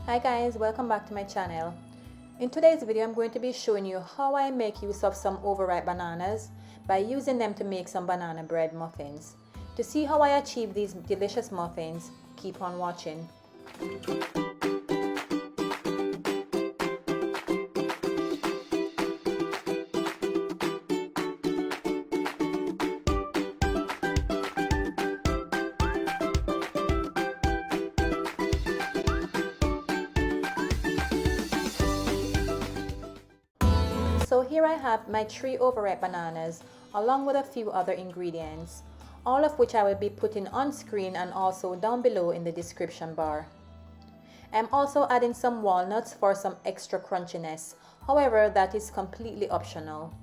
Hi guys, welcome back to my channel. In today's video I'm going to be showing you how I make use of some overripe bananas by using them to make some banana bread muffins. To see how I achieve these delicious muffins, keep on watching. So here I have my 3 overripe bananas along with a few other ingredients, all of which I will be putting on screen and also down below in the description bar. I'm also adding some walnuts for some extra crunchiness, however that is completely optional.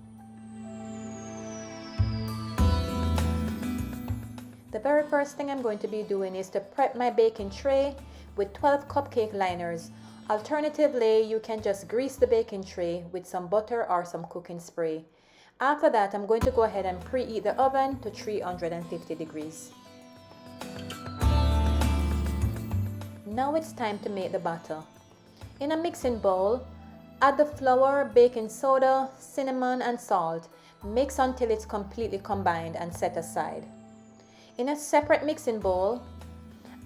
The very first thing I'm going to be doing is to prep my baking tray with 12 cupcake liners. Alternatively, you can just grease the baking tray with some butter or some cooking spray. After that, I'm going to go ahead and preheat the oven to 350 degrees. Now it's time to make the batter. In a mixing bowl, add the flour, baking soda, cinnamon and salt. Mix until it's completely combined and set aside. In a separate mixing bowl,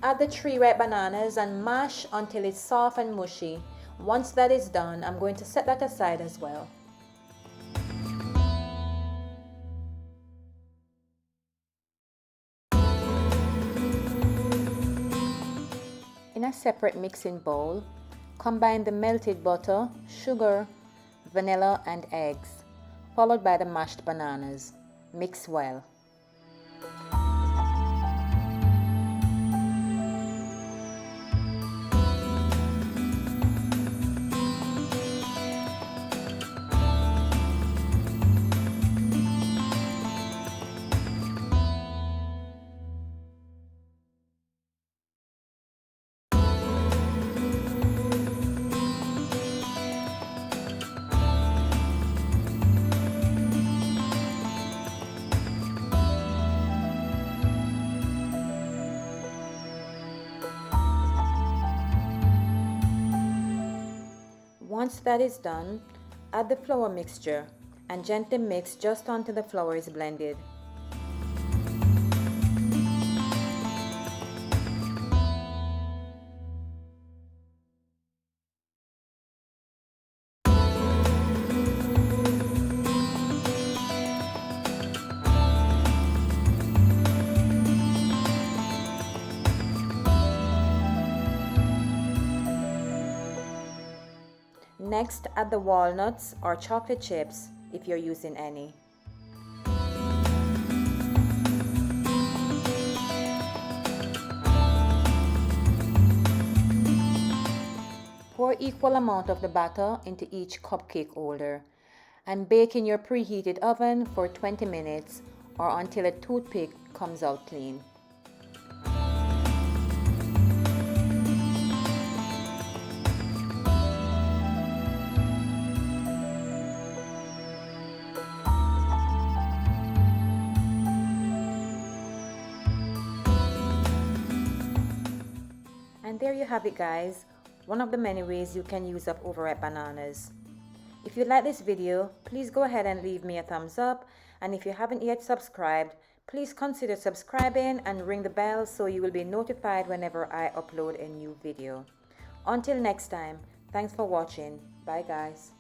add the 3 ripe bananas and mash until it's soft and mushy. Once that is done, I'm going to set that aside as well. In a separate mixing bowl, combine the melted butter, sugar, vanilla and eggs, followed by the mashed bananas. Mix well. Once that is done, add the flour mixture and gently mix just until the flour is blended. Next, add the walnuts or chocolate chips if you're using any. Pour equal amount of the batter into each cupcake holder and bake in your preheated oven for 20 minutes or until a toothpick comes out clean. And there you have it guys, one of the many ways you can use up overripe bananas. If you like this video, please go ahead and leave me a thumbs up, and if you haven't yet subscribed, please consider subscribing and ring the bell so you will be notified whenever I upload a new video. Until next time, thanks for watching. Bye guys.